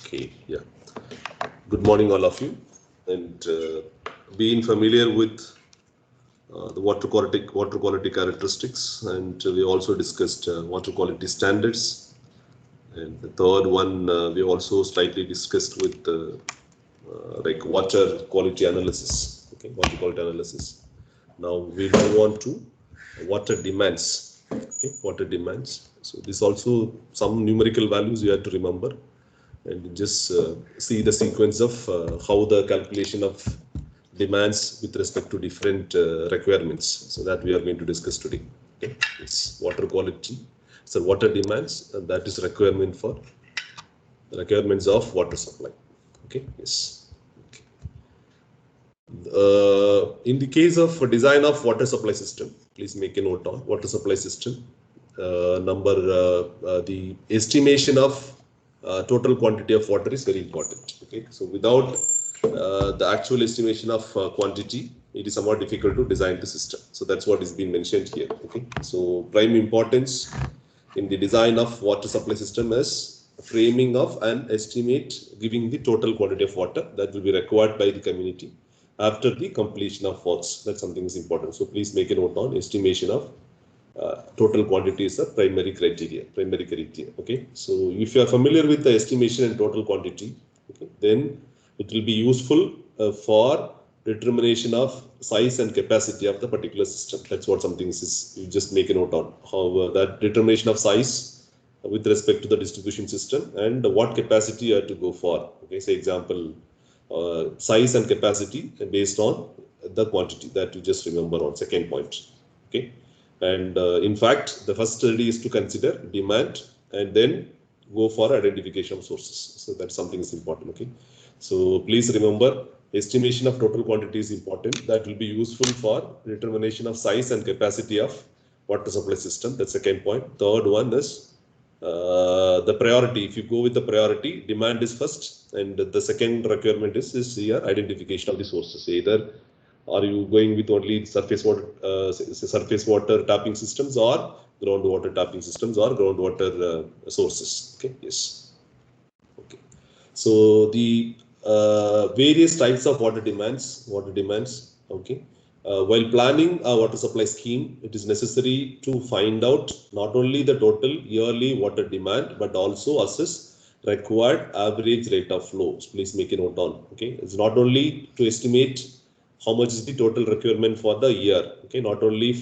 Okay, yeah. Good morning, all of you. And being familiar with the water quality characteristics, and we also discussed water quality standards. And the third one, we also slightly discussed with like water quality analysis. Okay, water quality analysis. Now we move on to water demands. Okay, water demands. So this also some numerical values you have to remember and just see the sequence of how the calculation of demands with respect to different requirements. So that we are going to discuss today. Okay, it's water quality. So water demands, and that is requirements of water supply. Okay, yes. Okay. In the case of design of water supply system, please make a note on water supply system. The estimation of total quantity of water is very important. Okay, so without the actual estimation of quantity, it is somewhat difficult to design the system. So that's what is being mentioned here. Okay, so prime importance in the design of water supply system is framing of an estimate giving the total quantity of water that will be required by the community after the completion of works. That's something is important. So please make a note on estimation of total quantity is a primary criteria. Okay, so if you are familiar with the estimation and total quantity, okay, then it will be useful for determination of size and capacity of the particular system. That's what something is. You just make a note on how that determination of size with respect to the distribution system and what capacity you have to go for. Okay, say example, size and capacity based on the quantity that you just remember on second point. Okay, and in fact, the first study is to consider demand and then go for identification of sources. So that's something is important. Okay, so please remember estimation of total quantity is important. That will be useful for determination of size and capacity of water supply system. That's second point. Third one is the priority. If you go with the priority, demand is first, and the second requirement is here identification of the sources. Either are you going with only surface water tapping systems or groundwater tapping systems or groundwater sources? Okay, yes. Okay, so the various types of water demands. Okay. While planning a water supply scheme, it is necessary to find out not only the total yearly water demand, but also assess required average rate of flow. So please make a note on. Okay, it's not only to estimate how much is the total requirement for the year. Okay, not only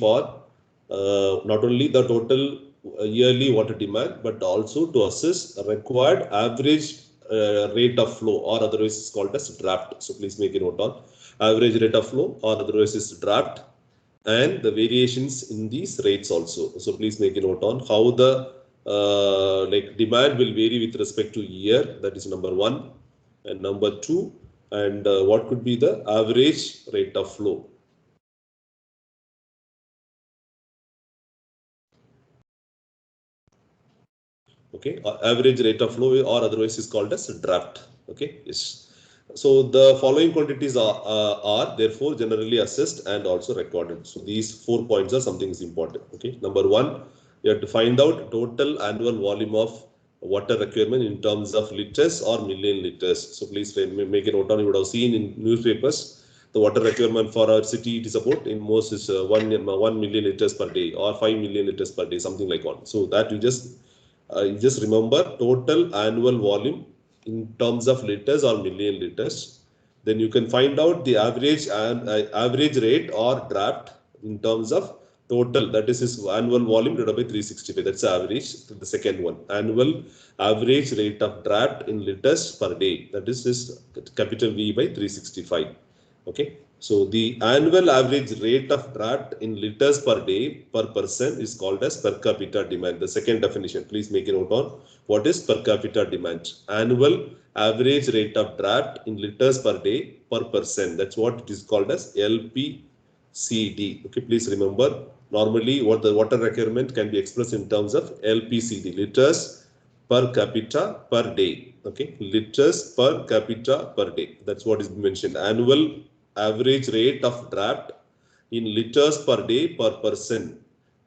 the total yearly water demand, but also to assess required average rate of flow, or otherwise it's called as draft. So please make a note on average rate of flow, or otherwise is draft, and the variations in these rates also. So please make a note on how the like demand will vary with respect to year. That is number one, and number two, and what could be the average rate of flow. Okay, average rate of flow, or otherwise is called as draft. Okay, yes. So the following quantities are therefore generally assessed and also recorded. So these 4 points are something is important. Okay, number one, you have to find out total annual volume of water requirement in terms of liters or million liters. So please make a note on. You would have seen in newspapers the water requirement for our city. It is about in most is 1 million liters per day or 5 million liters per day, something like one. So that you just remember total annual volume in terms of liters or million liters. Then you can find out the average and average rate or draft in terms of total, that is his annual volume divided by 365. That's the average. The second one, annual average rate of draft in liters per day, that is his capital V by 365. Okay, so the annual average rate of draft in liters per day per person is called as per capita demand. The second definition, please make a note on what is per capita demand. Annual average rate of draft in liters per day per person. That's what it is called as LPCD. Okay, please remember, normally what the water requirement can be expressed in terms of LPCD, liters per capita per day. Okay, liters per capita per day. That's what is mentioned. Annual average rate of draft in liters per day per person,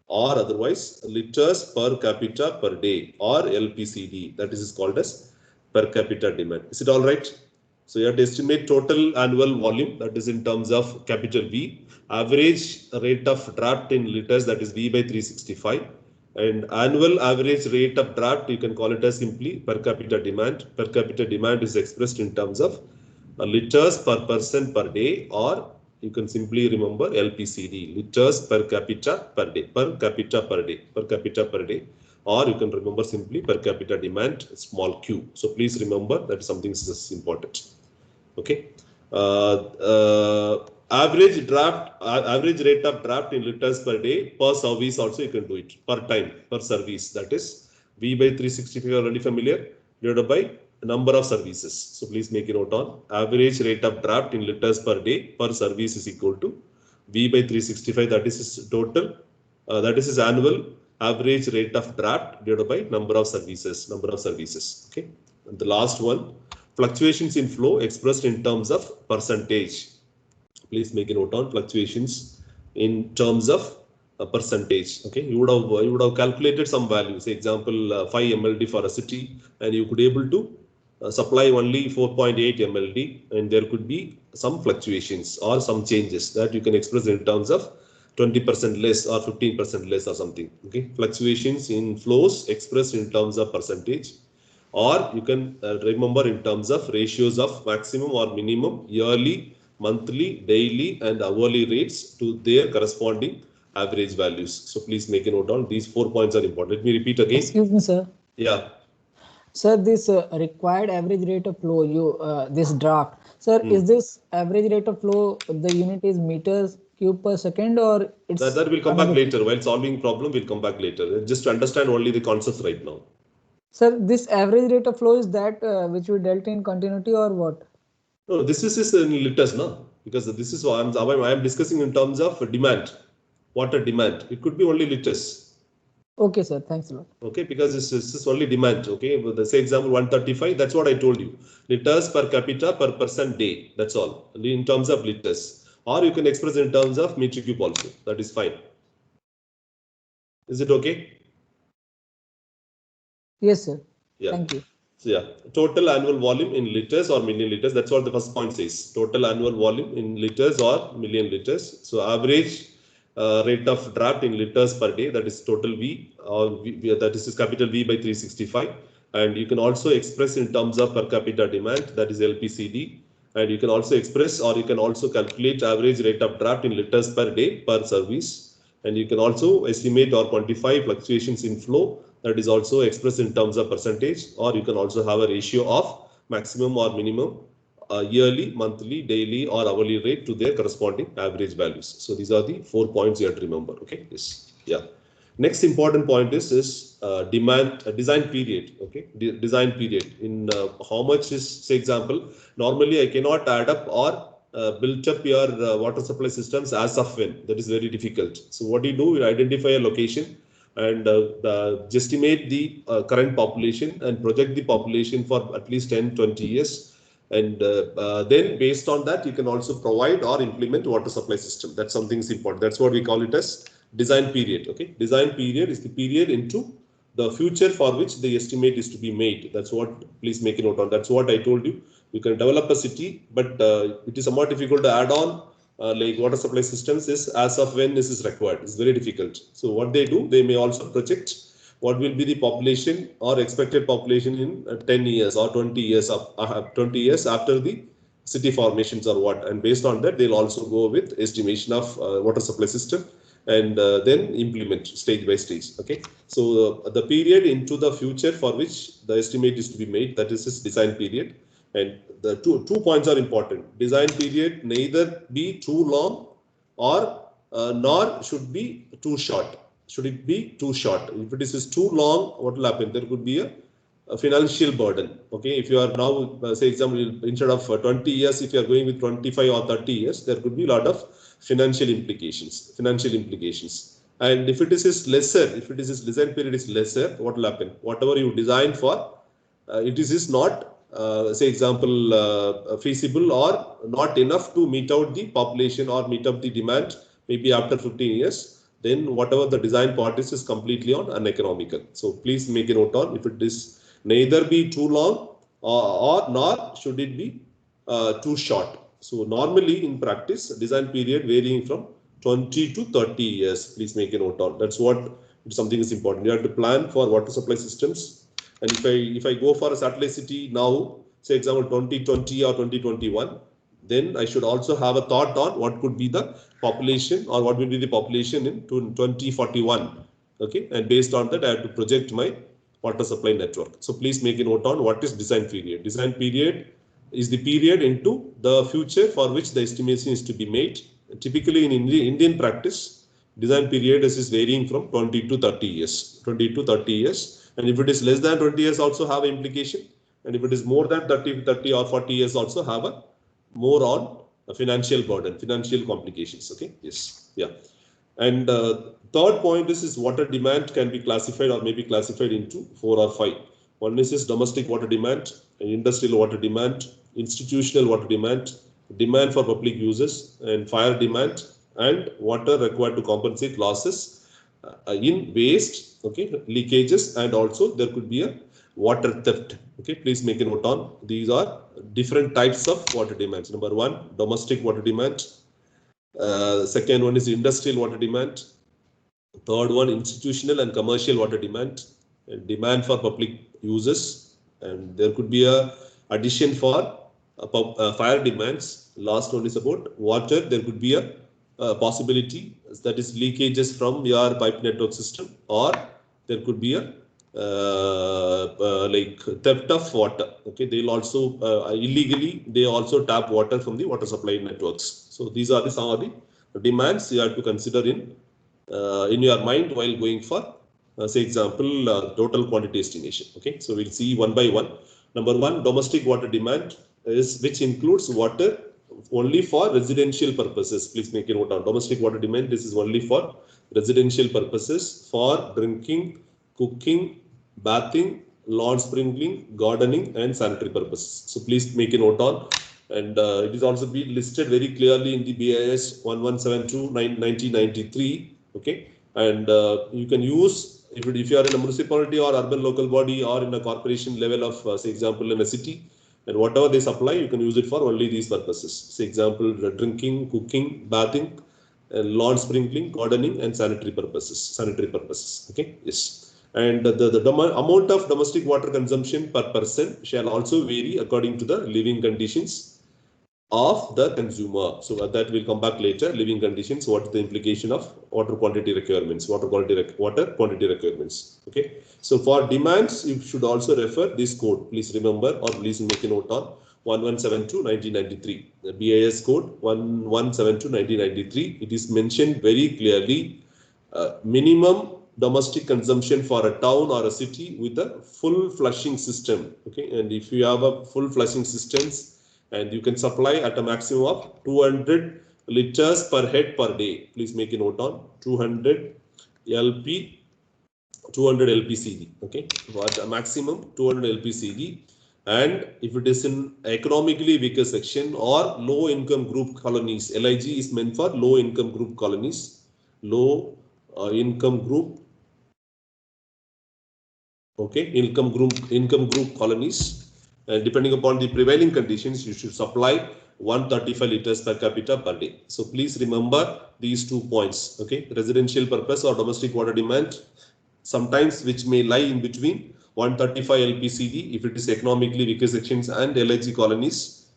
or otherwise liters per capita per day, or LPCD. That is called as per capita demand. Is it all right? So you have to estimate total annual volume, that is in terms of capital V, average rate of draft in liters, that is V by 365, and annual average rate of draft, you can call it as simply per capita demand. Per capita demand is expressed in terms of liters per person per day, or you can simply remember LPCD, liters per capita per day, per capita per day, per capita per day, or you can remember simply per capita demand, small q. So please remember that something is important. Okay. Average rate of draft in liters per day per service also you can do it, per time, per service, that is V by 365 already familiar, divided by number of services. So please make a note on average rate of draft in liters per day per service is equal to V by 365, that is his total, that is his annual average rate of draft divided by number of services, okay. And the last one, fluctuations in flow expressed in terms of percentage. Please make a note on fluctuations in terms of a percentage. Okay, you would have calculated some value. Say example 5 MLD for a city, and you could able to supply only 4.8 MLD, and there could be some fluctuations or some changes that you can express in terms of 20% less or 15% less or something. Okay, fluctuations in flows expressed in terms of percentage, or you can remember in terms of ratios of maximum or minimum yearly, monthly, daily and hourly rates to their corresponding average values. So please make a note down. These 4 points are important. Let me repeat again. Excuse me, sir. Yeah. Sir, this required average rate of flow, this draft, sir, is this average rate of flow, the unit is meters cube per second, or it's that will come back later. While solving problem, we'll come back later. Just to understand only the concepts right now. Sir, this average rate of flow is that which we dealt in continuity or what? No, this is in liters, no? Because this is what I am discussing in terms of demand, water demand. It could be only liters. Okay, sir. Thanks a lot. Okay, because this is only demand. Okay, with the say example 135. That's what I told you. Liters per capita per person day. That's all in terms of liters. Or you can express in terms of meter cube also. That is fine. Is it okay? Yes, sir. Yeah. Thank you. So yeah, total annual volume in liters or million liters. That's what the first point says. Total annual volume in liters or million liters. So average rate of draft in liters per day, that is total V, or that is capital V by 365. And you can also express in terms of per capita demand, that is LPCD. And you can also express, or you can also calculate average rate of draft in liters per day per service. And you can also estimate or quantify fluctuations in flow, that is also expressed in terms of percentage, or you can also have a ratio of maximum or minimum yearly, monthly, daily or hourly rate to their corresponding average values. So these are the 4 points you have to remember. Okay, yes, yeah. Next important point is design period. Okay, design period in how much is, say example, normally I cannot add up or build up your water supply systems as of when. That is very difficult. So what do? You identify a location and estimate the current population and project the population for at least 10-20 years. And then based on that, you can also provide or implement water supply system. That's something is important. That's what we call it as design period. Okay, design period is the period into the future for which the estimate is to be made. That's what, please make a note on. That's what I told you. You can develop a city, but it is somewhat difficult to add on like water supply systems is as of when this is required. It's very difficult. So what they do, they may also project what will be the population or expected population in 10 years or 20 years of 20 years after the city formations or what, and based on that they'll also go with estimation of water supply system and then implement stage by stage. Okay, so the period into the future for which the estimate is to be made, that is this design period. And the two points are important. Design period neither be too long or nor should be too short. Should it be too short? If it is too long, what will happen? There could be a financial burden. Okay, if you are now, say example, instead of 20 years, if you are going with 25 or 30 years, there could be a lot of financial implications. And if it is lesser, if it is design period is lesser, what will happen? Whatever you design for, it is not, say example, feasible or not enough to meet out the population or meet up the demand, maybe after 15 years, then whatever the design part is completely on uneconomical. So please make a note on, if it is neither be too long or nor should it be too short. So normally in practice, design period varying from 20 to 30 years. Please make a note on. That's what something is important. You have to plan for water supply systems. And if I go for a satellite city now, say example 2020 or 2021, then I should also have a thought on what could be the population or what will be the population in 2041. Okay, and based on that, I have to project my water supply network. So please make a note on what is design period. Design period is the period into the future for which the estimation is to be made. Typically in Indian practice, design period is varying from 20 to 30 years. 20 to 30 years. And if it is less than 20 years, also have an implication. And if it is more than 30 or 40 years, also have a more on a financial burden, financial complications. Okay. Yes. Yeah. And third point is water demand can be classified or may be classified into 4 or 5. One is domestic water demand, industrial water demand, institutional water demand, demand for public uses, and fire demand, and water required to compensate losses in waste, okay, leakages, and also there could be a water theft. Okay, please make a note on. These are different types of water demands. Number one, domestic water demand. Second one is industrial water demand. Third one, institutional and commercial water demand, and demand for public uses, and there could be a addition for fire demands. Last one is about water. There could be a possibility that is leakages from your pipe network system, or there could be a like theft of water. Okay, they'll also illegally they also tap water from the water supply networks. So these are some of the demands you have to consider in your mind while going for say example total quantity estimation. Okay, so we'll see one by one. Number one, domestic water demand is which includes water only for residential purposes. Please make a note on domestic water demand. This is only for residential purposes, for drinking, cooking, bathing, lawn sprinkling, gardening, and sanitary purposes. So please make a note on. And it is also been listed very clearly in the BIS 1172/1993. Okay, and you can use if you are in a municipality or urban local body or in a corporation level of say example in a city, and whatever they supply, you can use it for only these purposes. Say example, drinking, cooking, bathing, and lawn sprinkling, gardening, and sanitary purposes. Okay, yes. And the amount of domestic water consumption per person shall also vary according to the living conditions of the consumer. So that will come back later. Living conditions. What is the implication of water quantity requirements? Water quantity requirements. Okay. So for demands, you should also refer this code. Please remember or please make a note on 1172/1993. The BIS code 1172/1993. It is mentioned very clearly. Minimum domestic consumption for a town or a city with a full flushing system. Okay, and if you have a full flushing systems, and you can supply at a maximum of 200 liters per head per day. Please make a note on 200 LPCD. Okay, at a maximum 200 LPCD. And if it is in economically weaker section or low income group colonies, LIG is meant for low income group colonies, low income group. Okay, income group colonies. And depending upon the prevailing conditions, you should supply 135 liters per capita per day. So please remember these 2 points. Okay, residential purpose or domestic water demand, sometimes which may lie in between 135 LPCD if it is economically weaker sections and LIG colonies,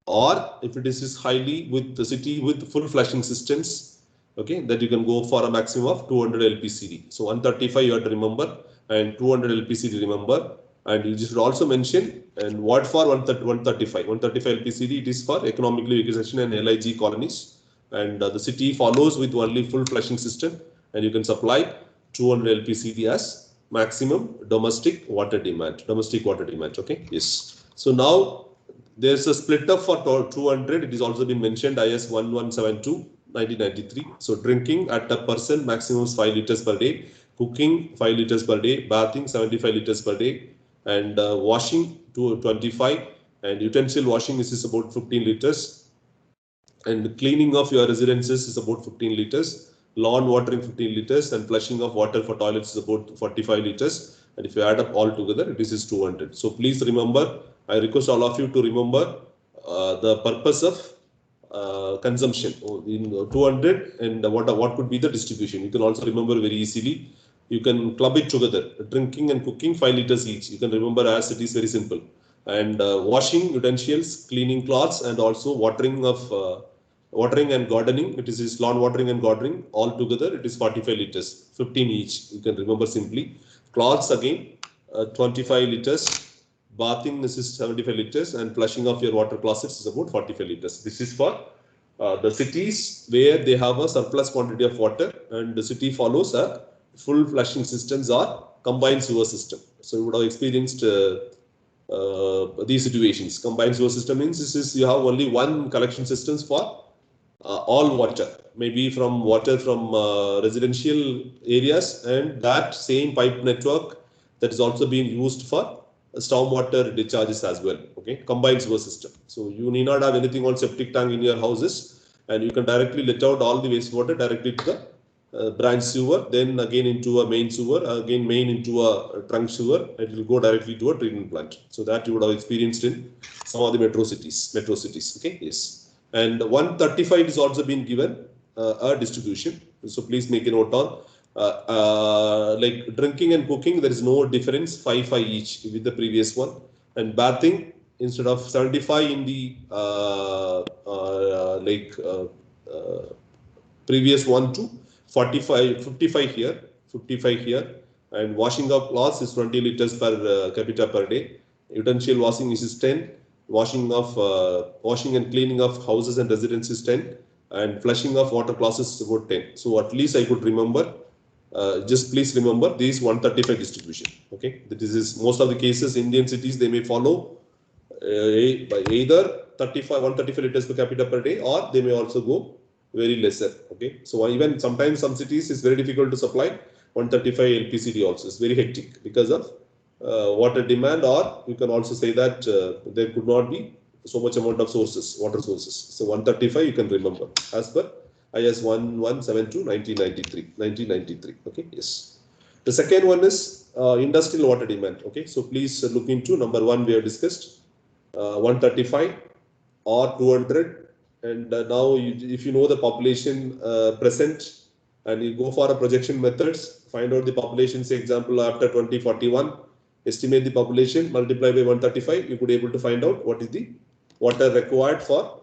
or if it is highly with the city with full flushing systems. Okay, that you can go for a maximum of 200 LPCD. So 135 you have to remember, and 200 LPCD remember. And you should also mention, and what for 135 LPCD, it is for economically weaker section and LIG colonies, and the city follows with only full flushing system, and you can supply 200 LPCD as maximum domestic water demand. Okay, yes. So now there's a split up for 200. It is also been mentioned IS 1172/1993. So drinking at a person maximum is 5 liters per day, cooking 5 liters per day, bathing 75 liters per day, and washing to 25, and utensil washing is about 15 liters, and cleaning of your residences is about 15 liters, lawn watering 15 liters, and flushing of water for toilets is about 45 liters. And if you add up all together, this is 200. So please remember I request all of you to remember the purpose of consumption in 200 and what could be the distribution. You can also remember very easily. You can club it together. Drinking and cooking 5 liters each. You can remember as it is very simple. And washing utensils, cleaning cloths, and also watering and gardening. It is lawn watering and gardening all together. It is 45 liters, 15 each. You can remember simply. Cloths again 25 liters. Bathing this is 75 liters, and flushing of your water closets is about 45 liters. This is for the cities where they have a surplus quantity of water, and the city follows a full flushing systems or combined sewer system. So you would have experienced these situations. Combined sewer system means this is you have only one collection systems for all water, maybe from water from residential areas, and that same pipe network that is also being used for stormwater discharges as well. Okay, combined sewer system. So you need not have anything on septic tank in your houses, and you can directly let out all the wastewater directly to the branch sewer, then again into a main sewer, again main into a trunk sewer. It will go directly to a treatment plant. So that you would have experienced in some of the metro cities. Okay, yes. And 135 is also been given a distribution. So please make a note on. Like drinking and cooking, there is no difference, 5 each with the previous one. And bathing, instead of 75 in the previous one to 55 here, 55 here. And washing of clothes is 20 liters per capita per day. Utensil washing is 10. Washing and cleaning of houses and residences 10. And flushing of water closets is about 10. So at least I could remember. Just please remember these 135 distribution. Okay, this is most of the cases Indian cities they may follow by either 135 liters per capita per day, or they may also go very lesser. Okay, so even sometimes some cities is very difficult to supply 135 LPCD also. It's very hectic because of water demand, or you can also say that there could not be so much amount of water sources. So 135 you can remember as per IS 1172 1993. Okay, yes. The second one is industrial water demand. Okay, so please look into number one we have discussed 135 or 200, and now if you know the population present and you go for a projection methods, find out the population, say example after 2041, estimate the population, multiply by 135, you could able to find out what is the water required for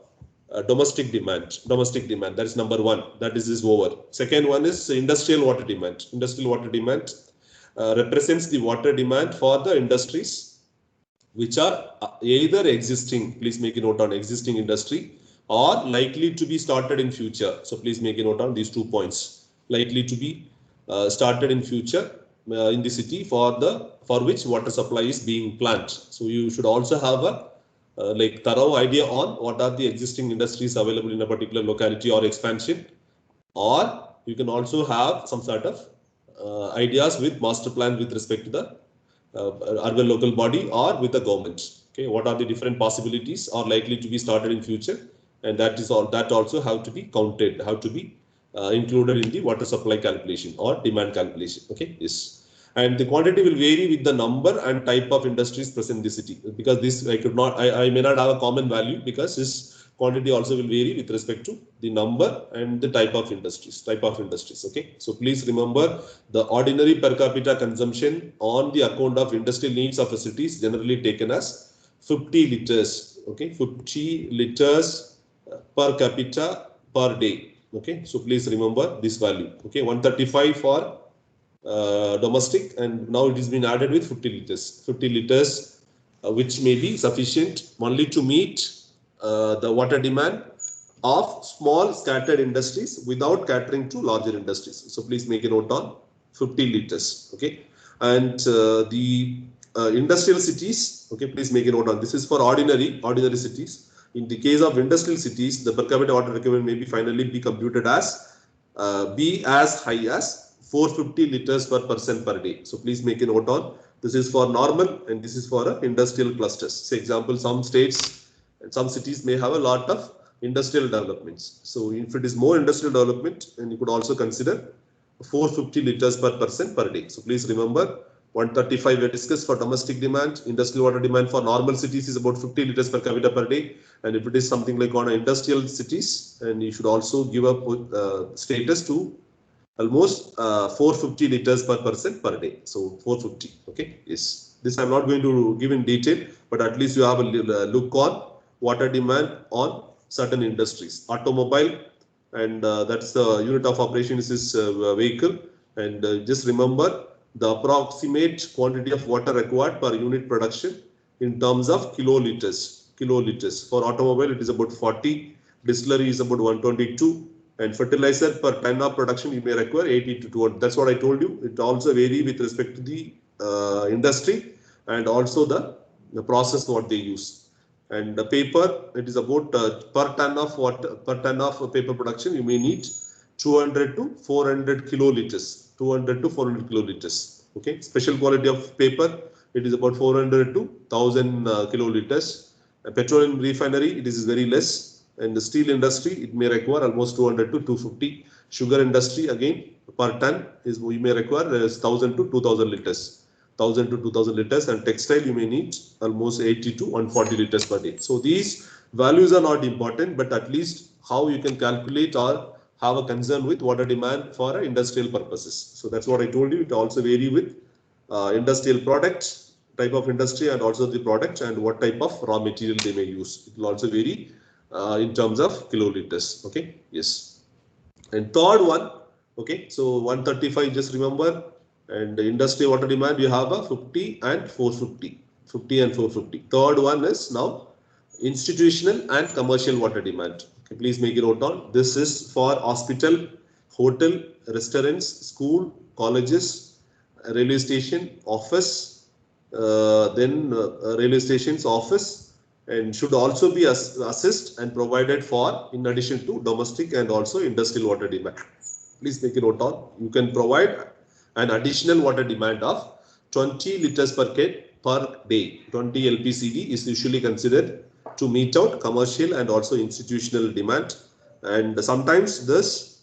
domestic demand. That is number one. That is over. Second one is industrial water demand. Industrial water demand represents the water demand for the industries which are either existing. Please make a note on existing industry, or likely to be started in future. So please make a note on these 2 points. Likely to be started in future in the city for which water supply is being planned. So you should also have a thorough idea on what are the existing industries available in a particular locality or expansion, or you can also have some sort of ideas with master plan with respect to the urban local body or with the government. Okay, what are the different possibilities are likely to be started in future, and that also have to be counted, have to be included in the water supply calculation or demand calculation. Okay, yes. And the quantity will vary with the number and type of industries present in the city, because this I may not have a common value, because this quantity also will vary with respect to the number and the type of industries. Okay, so please remember the ordinary per capita consumption on the account of industrial needs of a city is generally taken as 50 liters. Okay, 50 liters per capita per day. Okay, so please remember this value. Okay, 135 for domestic, and now it has been added with 50 liters, which may be sufficient only to meet the water demand of small scattered industries without catering to larger industries. So please make a note on 50 liters. Okay, and the industrial cities. Okay, please make a note on this is for ordinary cities. In the case of industrial cities, the per capita water requirement may be finally be computed as be as high as 450 liters per person per day. So please make a note on this is for normal, and this is for industrial clusters. Say example, some states and some cities may have a lot of industrial developments. So if it is more industrial development, and you could also consider 450 liters per person per day. So please remember 135 we discussed for domestic demand. Industrial water demand for normal cities is about 50 liters per capita per day. And if it is something like on industrial cities, and you should also give a status to almost 450 liters per person per day. So 450. Okay. Yes. This I'm not going to give in detail, but at least you have a look on water demand on certain industries. Automobile, and that's the unit of operation is this vehicle. And just remember the approximate quantity of water required per unit production in terms of kiloliters. Kiloliters. For automobile, it is about 40. Distillery is about 122. And fertilizer per ton of production, you may require 80 to 200. That's what I told you. It also vary with respect to the industry and also the process what they use. And the paper, it is about per ton of paper production, you may need 200 to 400 kiloliters. 200 to 400 kiloliters. Okay. Special quality of paper, it is about 400 to 1000 kiloliters. A petroleum refinery, it is very less. And the steel industry, it may require almost 200 to 250. Sugar industry, again, per ton is we may require 1000 to 2000 liters. 1000 to 2000 liters. And textile, you may need almost 80 to 140 liters per day. So these values are not important, but at least how you can calculate or have a concern with water demand for industrial purposes. So that's what I told you. It also vary with industrial product, type of industry, and also the product and what type of raw material they may use. It will also vary in terms of kiloliters. Okay. Yes. And third one. Okay. So 135, just remember. And the industry water demand, you have a 50 and 450. 50 and 450. Third one is now institutional and commercial water demand. Okay, please make it note on. This is for hospital, hotel, restaurants, school, colleges, railway station, office, railway stations, office, and should also be assessed and provided for in addition to domestic and also industrial water demand. Please make it note on. You can provide an additional water demand of 20 liters per kg per day. 20 LPCD is usually considered to meet out commercial and also institutional demand. And sometimes this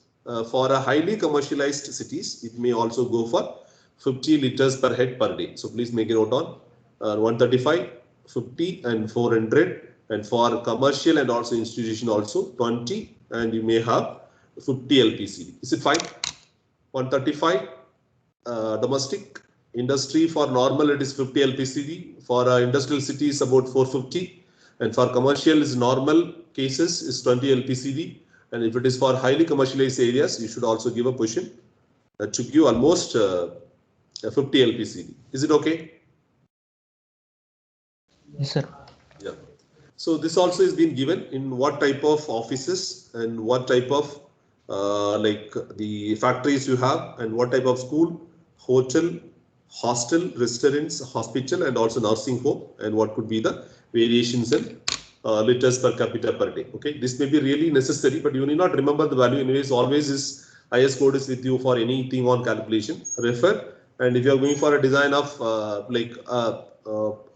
for a highly commercialized cities, it may also go for 50 liters per head per day. So please make a note on 135, 50 and 400. And for commercial and also institution also 20, and you may have 50 LPCD. Is it fine? 135 domestic. Industry for normal it is 50 LPCD. For industrial city is about 450. And for commercial is normal cases is 20 LPCD. And if it is for highly commercialized areas, you should also give a position to give almost 50 LPCD. Is it okay? Yes, sir. Yeah. So this also is being given in what type of offices and what type of like the factories you have and what type of school, hotel, hostel, restaurants, hospital, and also nursing home, and what could be the variations in liters per capita per day. Okay, this may be really necessary, but you need not remember the value. Anyways, always is IS code is with you for anything on calculation. Refer, and if you are going for a design of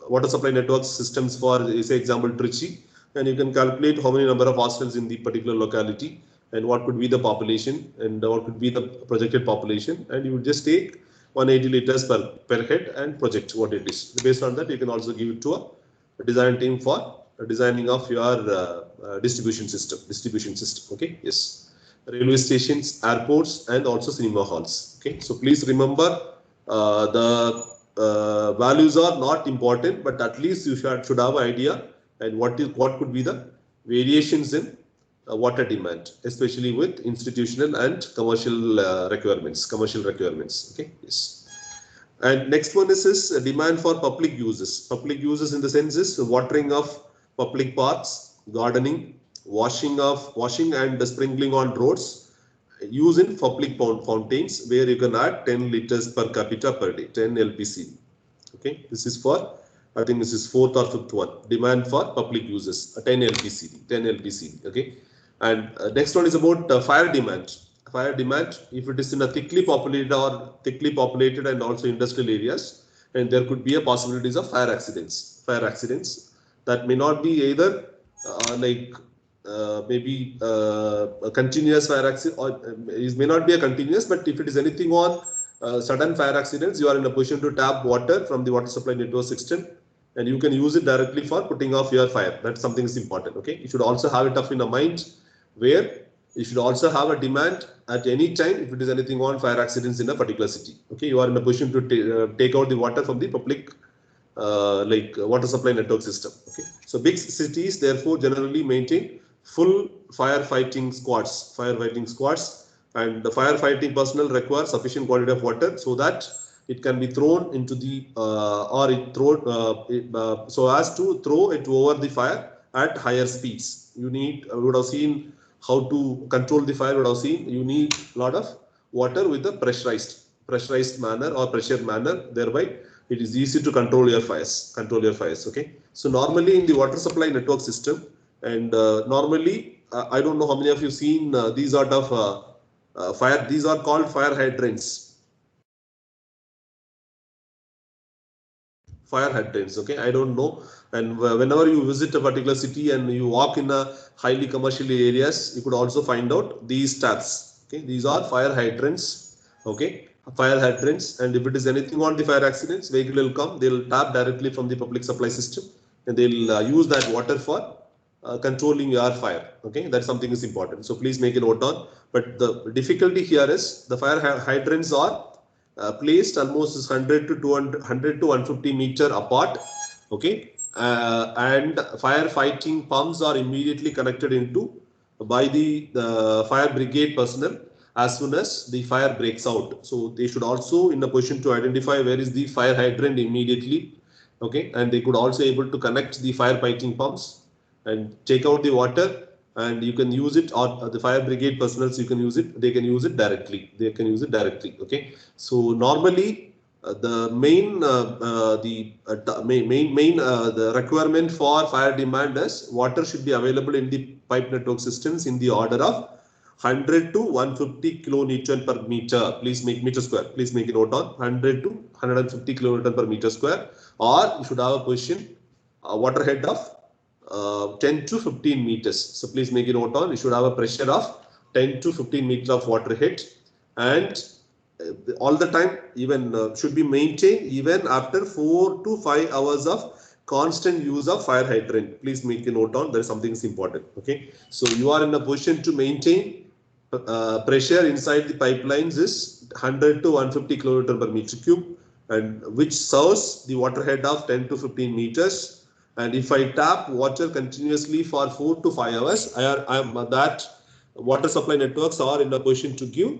water supply network systems for, say, example, Trichy, and you can calculate how many number of hostels in the particular locality and what could be the population and what could be the projected population, and you would just take 180 liters per head and project what it is. Based on that, you can also give it to a design team for designing of your distribution system. Okay. Yes. Railway stations, airports, and also cinema halls. Okay. So please remember the values are not important, but at least you should have an idea and what could be the variations in water demand, especially with institutional and commercial requirements. Okay. Yes. And next one is demand for public uses. Public uses in the sense is watering of public parks, gardening, washing and sprinkling on roads, use in public fountains where you can add 10 liters per capita per day, 10 LPCD. Okay, this is for, I think this is fourth or fifth one. Demand for public uses, 10 LPCD. Okay, and next one is about fire demand. Fire demand, if it is in a thickly populated and also industrial areas, and there could be a possibilities of fire accidents. That may not be either maybe a continuous fire accident, or it may not be a continuous, but if it is anything on sudden fire accidents, you are in a position to tap water from the water supply network system, and you can use it directly for putting off your fire. That's something is important. Okay, you should also have it up in a mind where you should also have a demand at any time if it is anything on fire accidents in a particular city. Okay, you are in a position to take out the water from the public like water supply network system. Okay, so big cities therefore generally maintain full firefighting squads, and the firefighting personnel require sufficient quantity of water so that it can be thrown into the so as to throw it over the fire at higher speeds. You would have seen how to control the fire. Would have seen you need a lot of water with a pressurized manner or pressured manner. Thereby, it is easy to control your fires. Okay. So normally in the water supply network system, and normally I don't know how many of you seen these sort of fire. These are called fire hydrants. Okay, I don't know. And whenever you visit a particular city and you walk in a highly commercial areas, you could also find out these taps. Okay, these are fire hydrants. Okay, fire hydrants, and if it is anything on the fire accidents, vehicle will come, they'll tap directly from the public supply system, and they'll use that water for controlling your fire. Okay, that's something is important. So please make a note on. But the difficulty here is the fire hydrants are placed almost 100 to 200, 100 to 150 meter apart. Okay, and firefighting pumps are immediately connected into by the fire brigade personnel as soon as the fire breaks out. So they should also in a position to identify where is the fire hydrant immediately. Okay, and they could also able to connect the firefighting pumps and take out the water, and you can use it, or the fire brigade personnel, you can use it, they can use it directly. Okay, so normally the main the requirement for fire demand is water should be available in the pipe network systems in the order of 100 to 150 kilonewton per meter. Please make meter square. Please make a note on 100 to 150 kilonewton per meter square, or you should have a position water head of 10 to 15 meters. So please make a note on. You should have a pressure of 10 to 15 meters of water head, and all the time even should be maintained even after 4 to 5 hours of constant use of fire hydrant. Please make a note on. There is something is important. Okay, so you are in a position to maintain pressure inside the pipelines is 100 to 150 kiloliter per meter cube, and which serves the water head of 10 to 15 meters. And if I tap water continuously for 4 to 5 hours, that water supply networks are in a position to give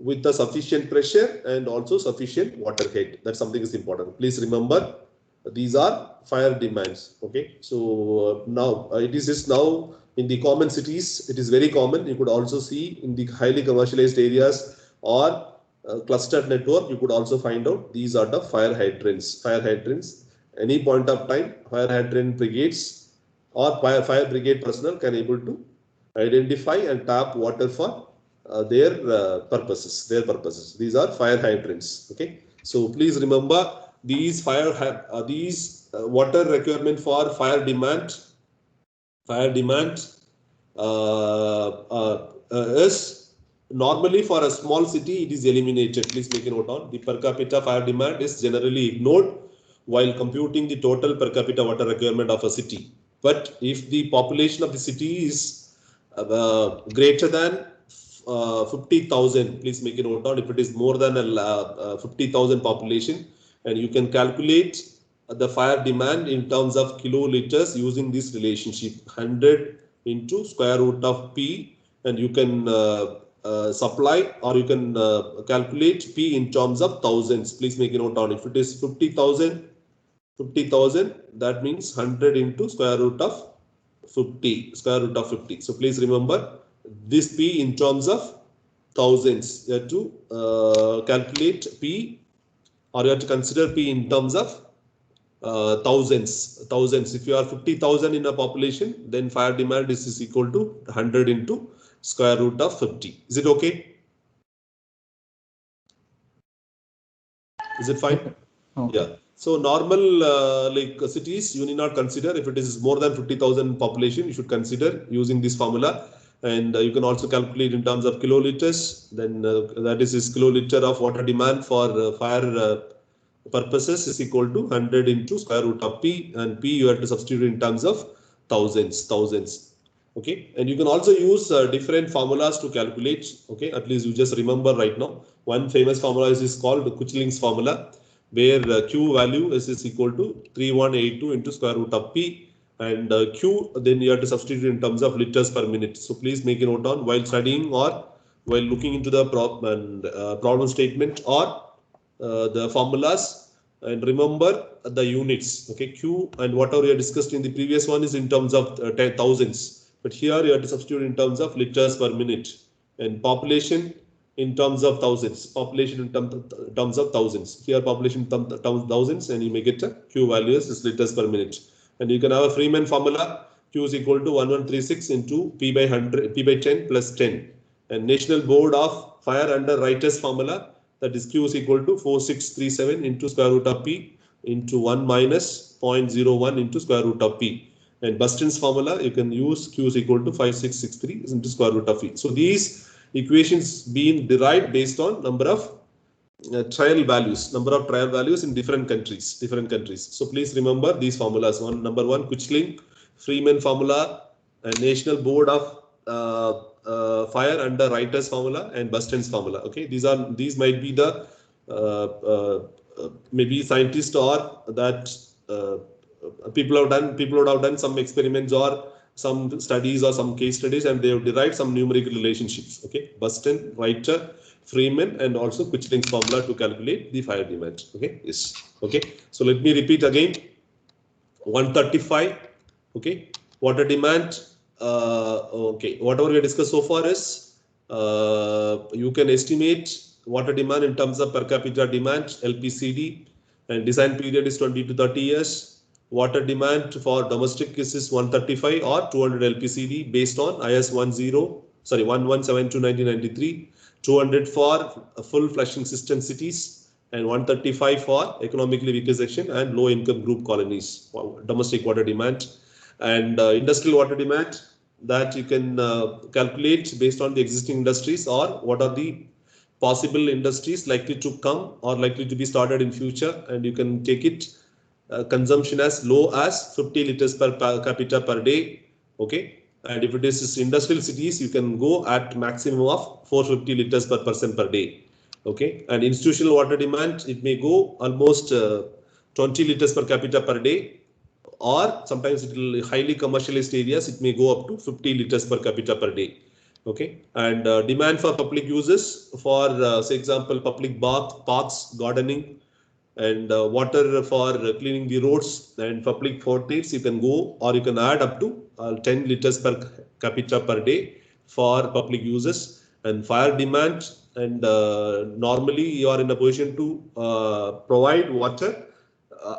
with the sufficient pressure and also sufficient water head. That something is important. Please remember, these are fire demands. Okay, so now it is just now in the common cities, it is very common. You could also see in the highly commercialized areas or clustered network, you could also find out these are the fire hydrants. Any point of time, fire hydrant brigades or fire brigade personnel can able to identify and tap water for their purposes. These are fire hydrants. Okay, so please remember these water requirement for fire demand is normally for a small city it is eliminated. Please make a note on. The per capita fire demand is generally ignored while computing the total per capita water requirement of a city. But if the population of the city is greater than 50,000, please make a note on. If it is more than 50,000 population, and you can calculate the fire demand in terms of kiloliters using this relationship 100 into square root of P, and you can supply, or you can calculate P in terms of thousands. Please make a note on. If it is 50,000, that means 100 into square root of 50. So please remember this P in terms of thousands. You have to calculate P, or you have to consider P in terms of thousands. If you are 50,000 in a population, then fire demand is equal to 100 into square root of 50. Is it okay? Is it fine? Okay. Yeah. So normal like cities, you need not consider. If it is more than 50,000 population, you should consider using this formula. and you can also calculate in terms of kiloliters. Then that is kiloliter of water demand for fire purposes is equal to 100 into square root of P, and P you have to substitute in terms of thousands. Okay, and you can also use different formulas to calculate. Okay, at least you just remember right now. One famous formula is called the Kuchling's formula, where Q value is equal to 3182 into square root of P, and Q then you have to substitute in terms of liters per minute. So please make a note on while studying or while looking into the problem statement or the formulas, and remember the units. Okay, Q and whatever we have discussed in the previous one is in terms of thousands, but here you have to substitute in terms of liters per minute, and population in terms of thousands, population in terms of thousands. Here population in thousands, and you may get a Q values is liters per minute. And you can have a Freeman formula. Q is equal to 1136 into P by 100, P by 10 plus 10. And National Board of Fire Underwriters formula, that is Q is equal to 4637 into square root of P into 1 minus 0.01 into square root of P. And Buston's formula, you can use Q is equal to 5663 into square root of P. So these equations being derived based on number of trial values in different countries. So please remember these formulas. Number one, Kuchling, Freeman formula, and National Board of Fire Underwriters formula, and Buston's formula. Okay, these might be the maybe scientists or that people would have done some experiments or some studies or some case studies, and they have derived some numerical relationships. Okay, Buston, Reiter, Freeman, and also Kuchling's formula to calculate the fire demand. Okay, yes. Okay, so let me repeat again. 135. Okay, water demand. Okay, whatever we discussed so far is you can estimate water demand in terms of per capita demand, LPCD, and design period is 20 to 30 years. Water demand for domestic is 135 or 200 LPCD based on IS 1172 1993, 200 for full flushing system cities, and 135 for economically weaker section and low income group colonies, domestic water demand. And industrial water demand, that you can calculate based on the existing industries or what are the possible industries likely to come or likely to be started in future, and you can take it consumption as low as 50 liters per capita per day. Okay, and if it is industrial cities, you can go at maximum of 450 liters per person per day. Okay, and institutional water demand, it may go almost 20 liters per capita per day, or sometimes it will highly commercialized areas, it may go up to 50 liters per capita per day. Okay, and demand for public uses for say example public parks, gardening, and water for cleaning the roads and public fountains, you can go or you can add up to 10 liters per capita per day for public uses. And fire demand, and normally you are in a position to provide water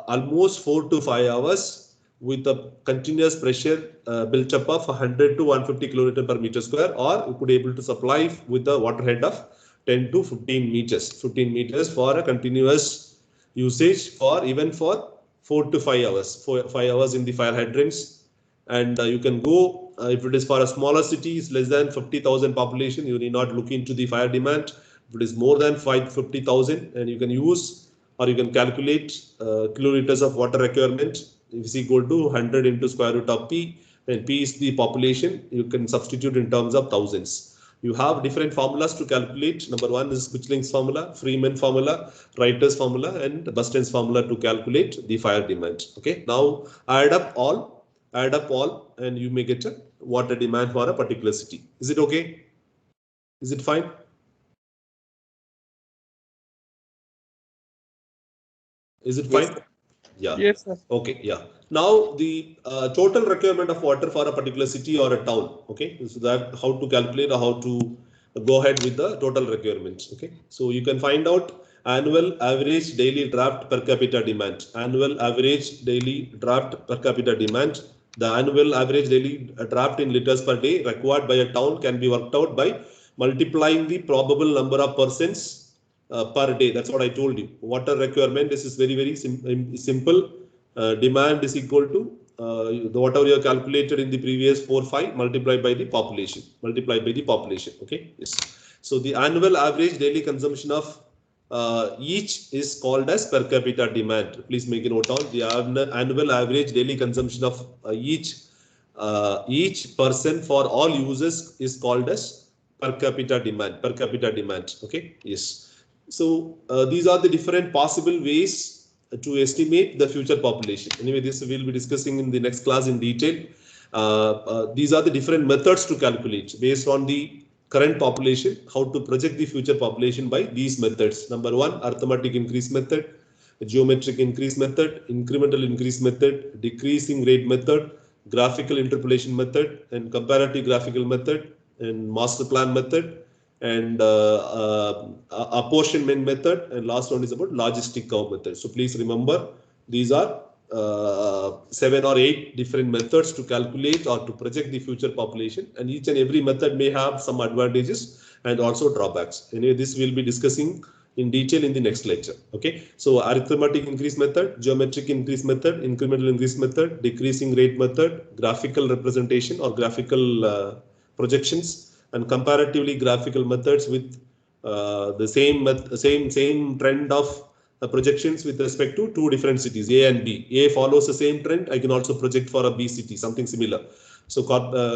almost 4 to 5 hours with a continuous pressure built up of 100 to 150 kiloliter per meter square, or you could able to supply with the water head of 10 to 15 meters for a continuous usage for even for 4 to 5 hours, 5 hours in the fire hydrants. And you can go if it is for a smaller city, is less than 50,000 population, you need not look into the fire demand. If it is more than 50,000, and you can use or you can calculate kiloliters of water requirement is equal to 100 into square root of P, and P is the population. You can substitute in terms of thousands. You have different formulas to calculate. Number one is Kuchling's formula, Freeman formula, Reiter's formula, and Buston's formula to calculate the fire demand. Okay, now add up all, and you may get a water demand for a particular city. Is it okay? Is it fine? Is it fine? Yes. Yeah. Yes, sir. Okay. Yeah. Now the total requirement of water for a particular city or a town. Okay. So that how to calculate or how to go ahead with the total requirements. Okay. So you can find out annual average daily draft per capita demand. Annual average daily draft per capita demand. The annual average daily draft in liters per day required by a town can be worked out by multiplying the probable number of persons per day. That's what I told you. Water requirement, this is very simple. Demand is equal to whatever you have calculated in the previous 4, 5 multiplied by the population. Okay. Yes. So the annual average daily consumption of each is called as per capita demand. Please make a note on the annual average daily consumption of each person for all users is called as per capita demand. Okay. Yes. So these are the different possible ways to estimate the future population. Anyway, this we'll be discussing in the next class in detail. These are the different methods to calculate based on the current population, how to project the future population by these methods. Number one, arithmetic increase method, geometric increase method, incremental increase method, decreasing rate method, graphical interpolation method, and comparative graphical method, and master plan method, and apportionment method, and last one is about logistic curve method. So please remember, these are 7 or 8 different methods to calculate or to project the future population, and each and every method may have some advantages and also drawbacks. Anyway, this we'll be discussing in detail in the next lecture. Okay, so arithmetic increase method, geometric increase method, incremental increase method, decreasing rate method, graphical representation or graphical projections, and comparatively graphical methods with the same trend of projections with respect to two different cities, A and B. A follows the same trend. I can also project for a B city, something similar. So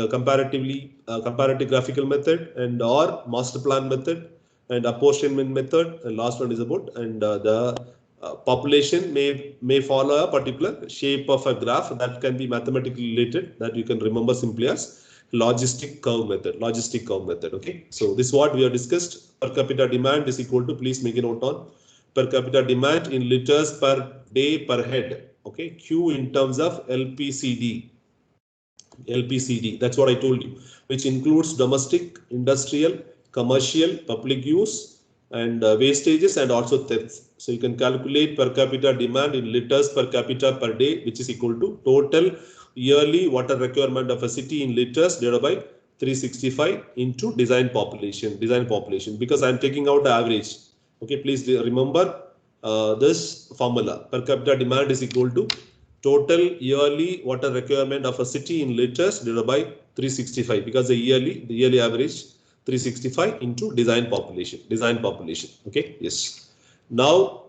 comparative graphical method and or master plan method and apportionment method. And last one is about the population may follow a particular shape of a graph that can be mathematically related, that you can remember simply as logistic curve method. Okay, so this is what we have discussed. Per capita demand is equal to, please make a note on, per capita demand in liters per day per head. Okay, Q in terms of LPCD, that's what I told you, which includes domestic, industrial, commercial, public use, and wastages, and also thefts. So you can calculate per capita demand in liters per capita per day, which is equal to total yearly water requirement of a city in liters divided by 365 into design population, because I am taking out the average. Okay, please remember this formula. Per capita demand is equal to total yearly water requirement of a city in liters divided by 365, because the yearly average 365 into design population. Okay, yes. Now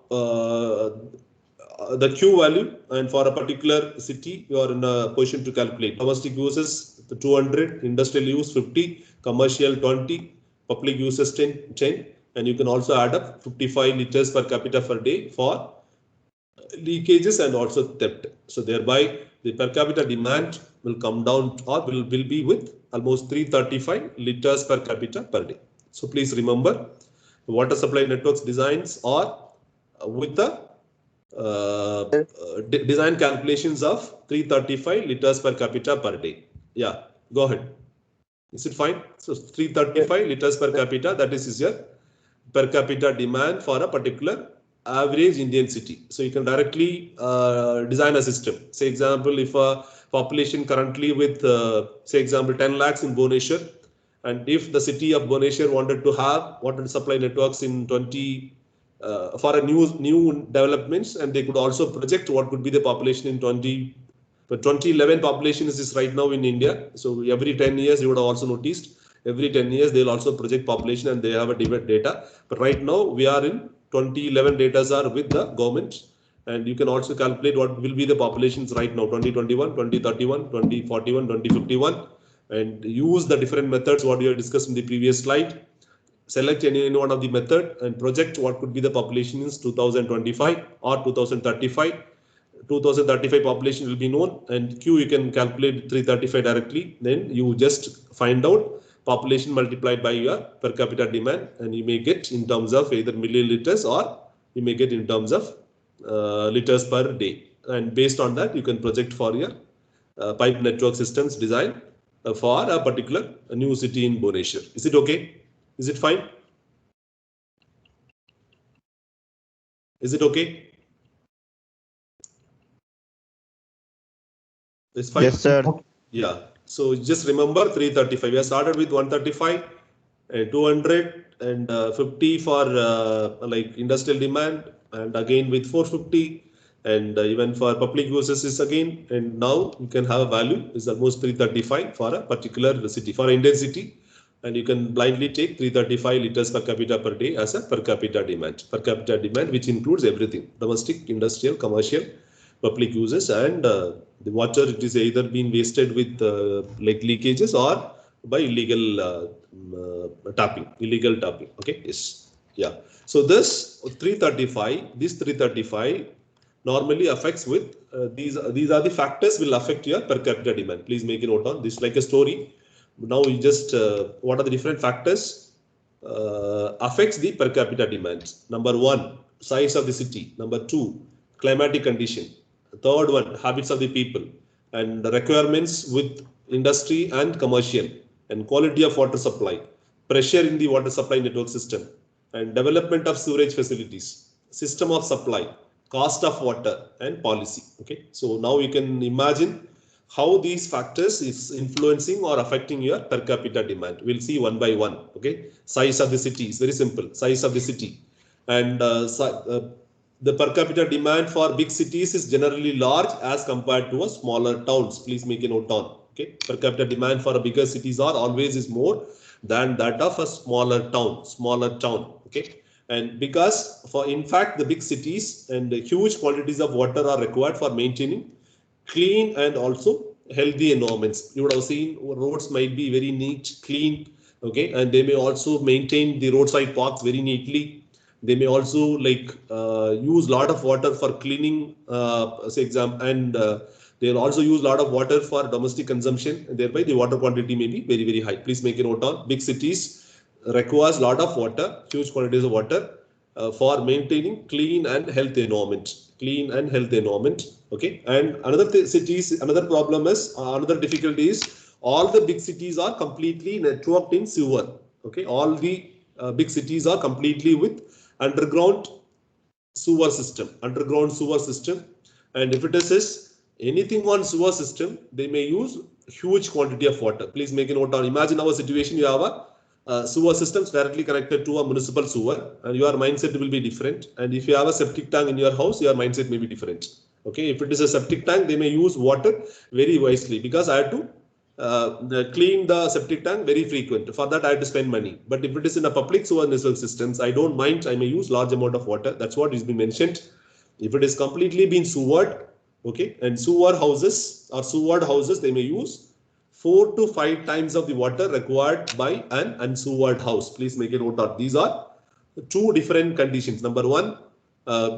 the Q value, and for a particular city you are in a position to calculate domestic uses 200, industrial use 50, commercial 20, public uses 10, and you can also add up 55 liters per capita per day for leakages and also theft. So thereby the per capita demand will come down, or will be with almost 335 liters per capita per day. So please remember, water supply networks designs are with the design calculations of 335 liters per capita per day. Yeah, go ahead. Is it fine? So 335 liters per capita, that is your per capita demand for a particular average Indian city. So you can directly design a system. Say example, if a population currently with say example 10 lakhs in Bhubaneswar, and if the city of Bhubaneswar wanted to have water supply networks in 20 for a new developments, and they could also project what could be the population in 2011 population is right now in India. So every 10 years you would have also noticed, every 10 years they'll also project population and they have a data. But right now we are in 2011 data are with the government, and you can also calculate what will be the populations right now, 2021, 2031, 2041, 2051, and use the different methods what we have discussed in the previous slide. Select any one of the method and project what could be the population in 2025 or 2035. 2035 population will be known, and Q you can calculate 335 directly. Then you just find out population multiplied by your per capita demand, and you may get in terms of either milliliters or you may get in terms of liters per day. And based on that, you can project for your pipe network systems design for a particular new city in Bhubaneswar. Is it okay? Is it fine? Is it okay? It's fine. Yes, sir. Yeah. So just remember 335. We have started with 135, 200, and 50 for like industrial demand, and again with 450, And even for public uses is again, and now you can have a value is almost 335 for a particular city, for Indian city, and you can blindly take 335 liters per capita per day as a per capita demand, which includes everything: domestic, industrial, commercial, public uses, and the water, it is either being wasted with like leakages or by illegal tapping. Okay, yes, yeah. So this 335 normally affects with these are the factors will affect your per capita demand. Please make a note on this, like a story. Now we just what are the different factors affects the per capita demand. Number one, size of the city. Number two, climatic condition. Third one, habits of the people and the requirements with industry and commercial, and quality of water supply, pressure in the water supply network system, and development of sewerage facilities, system of supply, cost of water, and policy. Okay, so now you can imagine how these factors is influencing or affecting your per capita demand. We'll see one by one. Okay, size of the city is very simple. Size of the city, and the per capita demand for big cities is generally large as compared to a smaller towns. Please make a note on. Okay, per capita demand for a bigger cities are always is more than that of a smaller town. Okay, and because for in fact the big cities and the huge quantities of water are required for maintaining clean and also healthy environments. You would have seen roads might be very neat, clean, okay, and they may also maintain the roadside parks very neatly. They may also like use a lot of water for cleaning, say example, and they'll also use a lot of water for domestic consumption, and thereby the water quantity may be very high. Please make a note on big cities requires a lot of water, huge quantities of water for maintaining clean and healthy environment. Okay, and another cities, another problem is another difficulty is all the big cities are completely networked in sewer. Okay, all the big cities are completely with underground underground sewer system, and if it is anything on sewer system, they may use huge quantity of water. Please make a note on. Imagine our situation: you have a sewer systems directly connected to a municipal sewer, and your mindset will be different. And if you have a septic tank in your house, your mindset may be different. Okay, if it is a septic tank, they may use water very wisely, because I have to clean the septic tank very frequent. For that, I have to spend money. But if it is in a public sewer network systems, I don't mind. I may use large amount of water. That's what is being mentioned. If it is completely been sewered, okay, and sewered houses, they may use 4 to 5 times of the water required by an unsewered house. Please make a note of these are two different conditions. Number one,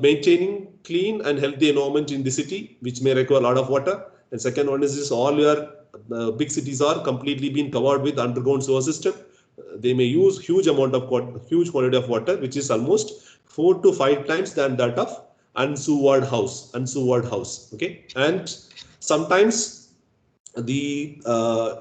maintaining clean and healthy environment in the city, which may require a lot of water. And second one is all your big cities are completely being covered with underground sewer system. They may use huge quantity of water, which is almost 4 to 5 times than that of unsewered house. Okay, and sometimes the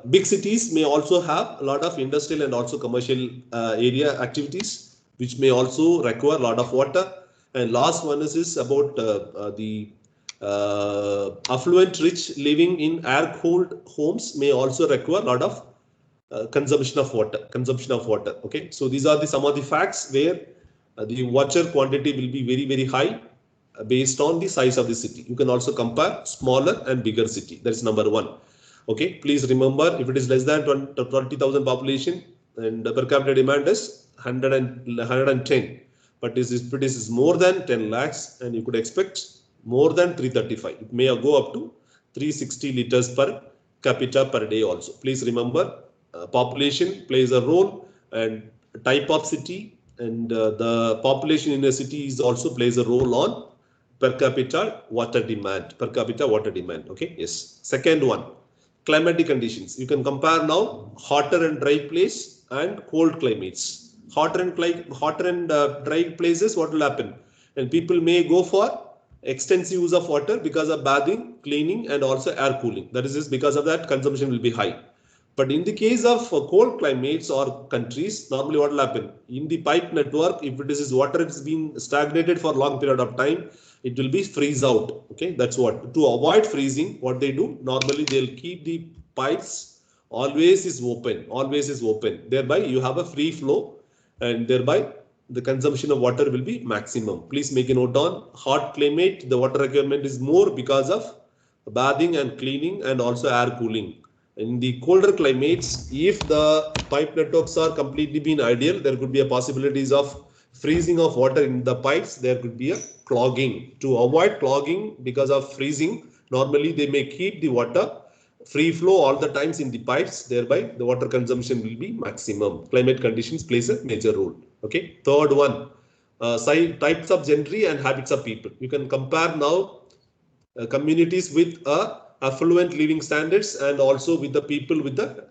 big cities may also have a lot of industrial and also commercial area activities, which may also require a lot of water. And last one is about the affluent rich living in air cooled homes may also require a lot of consumption of water. Okay, so these are some of the facts where the water quantity will be very high based on the size of the city. You can also compare smaller and bigger city. That is number one. Okay, please remember, if it is less than 20,000 population and the per capita demand is 110, but if it is more than 10 lakhs, and you could expect more than 335, it may go up to 360 liters per capita per day also. Please remember, population plays a role, and type of city, and the population in a city is also plays a role on per capita water demand. Okay, yes. Second one, climatic conditions. You can compare now hotter and dry place and cold climates. Hotter and dry places, what will happen? And people may go for extensive use of water because of bathing, cleaning, and also air cooling. That is just because of that consumption will be high. But in the case of cold climates or countries, normally what will happen? In the pipe network, if it is water has been stagnated for a long period of time, it will be freeze out. Okay, that's what. To avoid freezing, what they do, normally they'll keep the pipes always is open. Thereby you have a free flow, and thereby the consumption of water will be maximum. Please make a note on hot climate, the water requirement is more because of bathing and cleaning and also air cooling. In the colder climates, if the pipe networks are completely been ideal, there could be a possibilities of freezing of water in the pipes. There could be a clogging. To avoid clogging because of freezing, normally they may keep the water free flow all the times in the pipes, thereby the water consumption will be maximum. Climate conditions plays a major role. Okay. Third one, types of gentry and habits of people. You can compare now communities with affluent living standards and also with the people with the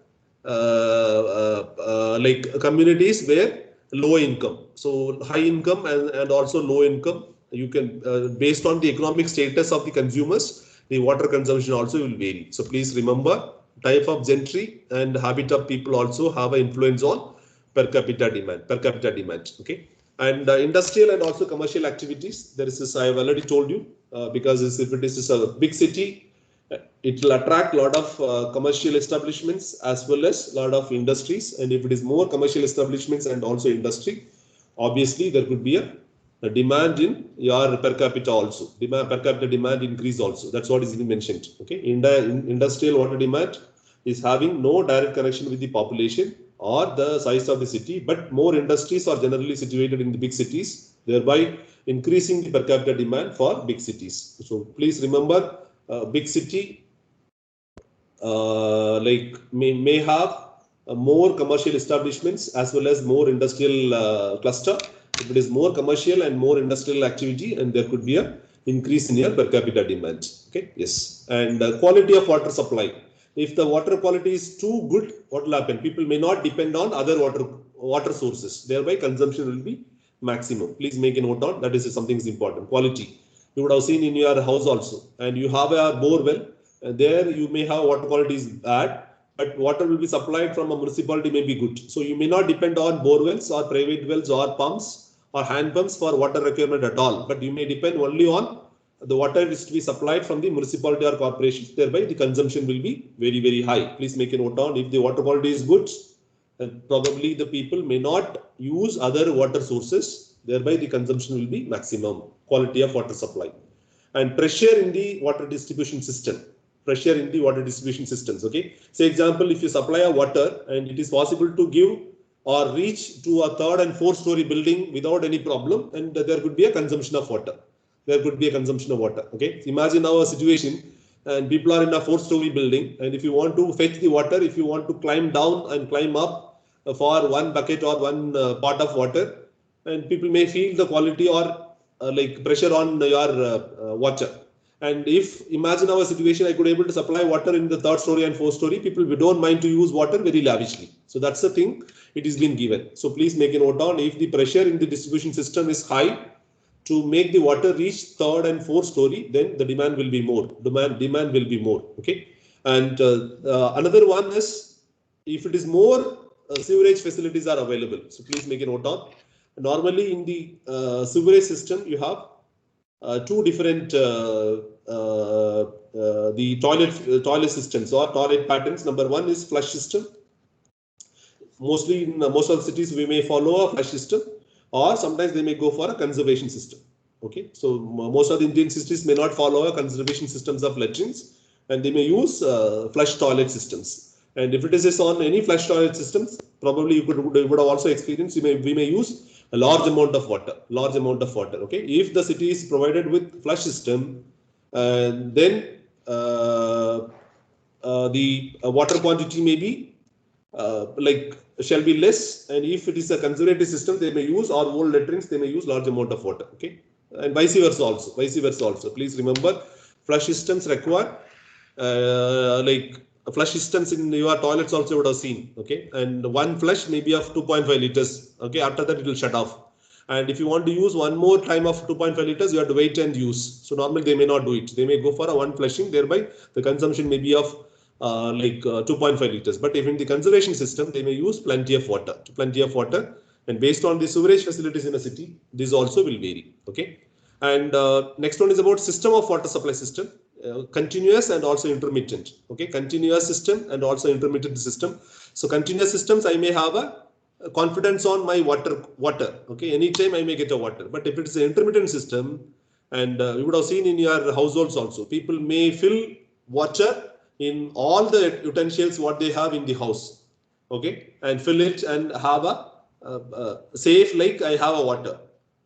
like communities where low income. So high income and also low income, you can based on the economic status of the consumers, the water consumption also will vary. So please remember, type of gentry and habit of people also have an influence on per capita demand. Okay. And industrial and also commercial activities. There is this, I have already told you, because if it is a big city, it will attract a lot of commercial establishments as well as a lot of industries. And if it is more commercial establishments and also industry, obviously there could be a demand in your per capita also. Per capita demand increase also. That's what is being mentioned. Okay, industrial water demand is having no direct connection with the population or the size of the city, but more industries are generally situated in the big cities, thereby increasing the per capita demand for big cities. So please remember, big city like may have more commercial establishments as well as more industrial cluster. If it is more commercial and more industrial activity, and there could be a increase in your per capita demand. Okay, yes, and quality of water supply. If the water quality is too good, what will happen? People may not depend on other water sources. Thereby, consumption will be maximum. Please make a note on that. Is something is important. Quality. You would have seen in your house also, and you have a bore well. There you may have water quality is bad, but water will be supplied from a municipality may be good. So you may not depend on bore wells or private wells or pumps or hand pumps for water requirement at all. But you may depend only on the water is to be supplied from the municipality or corporations. Thereby the consumption will be very, very high. Please make a note on, if the water quality is good, then probably the people may not use other water sources. Thereby the consumption will be maximum. Quality of water supply. And pressure in the water distribution system. Pressure in the water distribution systems. Okay. Say example, if you supply a water and it is possible to give or reach to a third and fourth story building without any problem, and there could be a consumption of water. There could be a consumption of water. Okay. Imagine now a situation and people are in a fourth story building, and if you want to fetch the water, if you want to climb down and climb up for one bucket or one pot of water, and people may feel the quality or like pressure on your water. And if imagine our situation, I could able to supply water in the third story and fourth story, people we don't mind to use water very lavishly. So that's the thing, it is been given. So please make a note on, if the pressure in the distribution system is high to make the water reach third and fourth story, then the demand will be more. Demand will be more. Okay. And another one is, if it is more sewerage facilities are available. So please make a note on. Normally in the sewerage system, you have two different the toilet systems or toilet patterns. Number one is flush system. Mostly in most of the cities we may follow a flush system, or sometimes they may go for a conservation system. Okay, so most of the Indian cities may not follow a conservation systems of latrines, and they may use flush toilet systems. And if it is on any flush toilet systems, probably you would have also experienced, we may use a large amount of water. Okay, if the city is provided with flush system, then the water quantity may be like shall be less, and if it is a conservative system, they may use, or old latrines, they may use large amount of water. Okay, and vice versa also. Please remember, flush systems require like flush systems in your toilets also would have seen. Okay, and one flush may be of 2.5 liters. Okay, after that it will shut off. And if you want to use one more time of 2.5 liters, you have to wait and use. So normally they may not do it. They may go for a one flushing, thereby the consumption may be of 2.5 liters. But if in the conservation system, they may use plenty of water. And based on the sewerage facilities in a city, this also will vary. Okay. And next one is about system of water supply system. Continuous and also intermittent. Okay, continuous system and also intermittent system. So continuous systems, I may have a confidence on my water. Okay, anytime I may get a water. But if it is an intermittent system, and you would have seen in your households also, people may fill water in all the utensils what they have in the house. Okay, and fill it and have a safe like I have a water.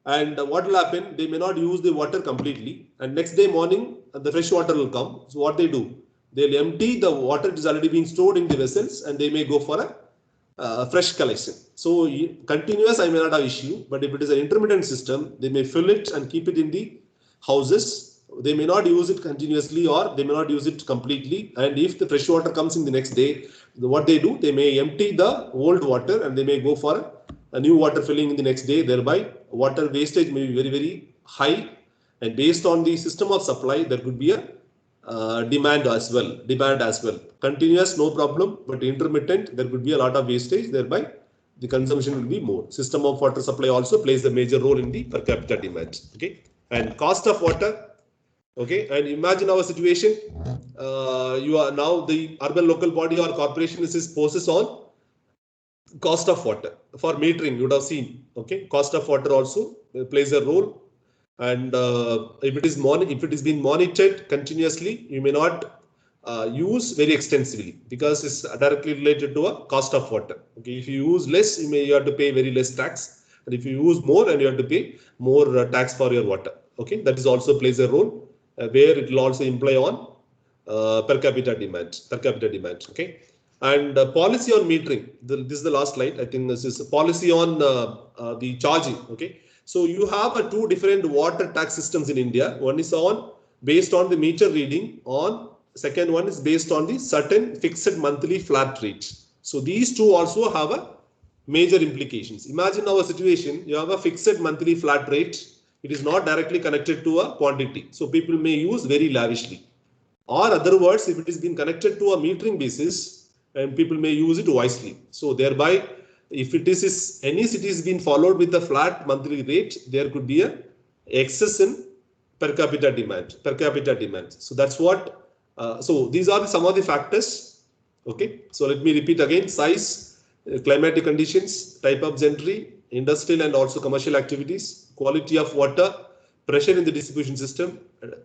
And what will happen? They may not use the water completely, and next day morning the fresh water will come. So what they do? They'll empty the water which is already been stored in the vessels, and they may go for a fresh collection. So continuous I may not have issue, but if it is an intermittent system, they may fill it and keep it in the houses. They may not use it continuously, or they may not use it completely. And if the fresh water comes in the next day, what they do, they may empty the old water and they may go for a new water filling in the next day. Thereby water wastage may be very, very high. And based on the system of supply, there could be a demand as well. Continuous, no problem, but intermittent, there could be a lot of wastage. Thereby, the consumption will be more. System of water supply also plays a major role in the per capita demand. Okay, and cost of water. Okay, and imagine our situation. You are now the urban local body or corporation is posses on cost of water for metering. You would have seen. Okay, cost of water also plays a role. And if it is being monitored continuously, you may not use very extensively because it's directly related to a cost of water. Okay, if you use less, you have to pay very less tax, and if you use more, and you have to pay more tax for your water. Okay, that is also plays a role where it will also imply on per capita demand. Okay, and policy on metering. This is the last slide. I think this is a policy on the charging. Okay. So you have two different water tax systems in India. One is based on the meter reading. Second one is based on the certain fixed monthly flat rate. So these two also have a major implications. Imagine our situation. You have a fixed monthly flat rate. It is not directly connected to a quantity. So people may use very lavishly. Or other words, if it is being connected to a metering basis, and people may use it wisely. So thereby, if it is any city is being followed with a flat monthly rate, there could be a excess in per capita demand. So that's what. So these are some of the factors. Okay. So let me repeat again: size, climatic conditions, type of gentry, industrial and also commercial activities, quality of water, pressure in the distribution system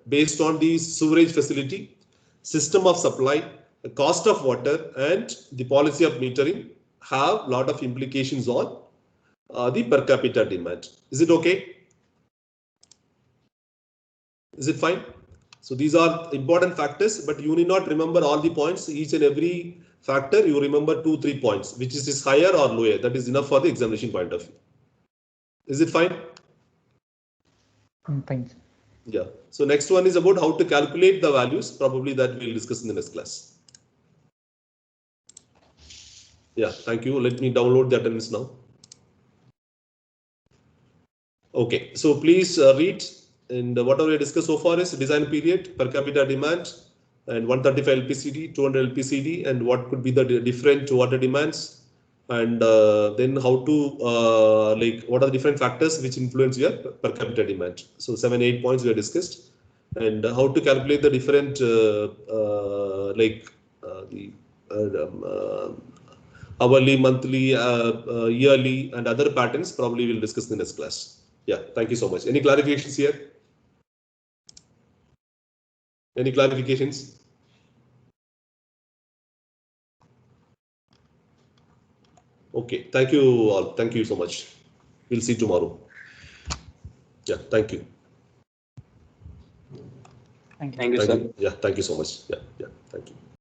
based on the sewerage facility, system of supply, the cost of water, and the policy of metering have a lot of implications on the per capita demand. Is it okay? Is it fine? So these are important factors, but you need not remember all the points. Each and every factor, you remember 2-3 points, which is higher or lower. That is enough for the examination point of view. Is it fine? Fine. Yeah. So next one is about how to calculate the values. Probably that we'll discuss in the next class. Yeah, thank you. Let me download the attendance now. Okay, so please read, and whatever we discussed so far is design period, per capita demand, and 135 LPCD, 200 LPCD, and what could be the different water demands, and then how to what are the different factors which influence your per capita demand. So 7-8 points we have discussed, and how to calculate the different hourly, monthly, yearly, and other patterns. Probably we'll discuss in the next class. Yeah, thank you so much. Any clarifications here? Any clarifications? Okay, thank you all. Thank you so much. We'll see you tomorrow. Yeah, thank you. Thank you. Thank you, sir. Yeah, thank you so much. Yeah, thank you.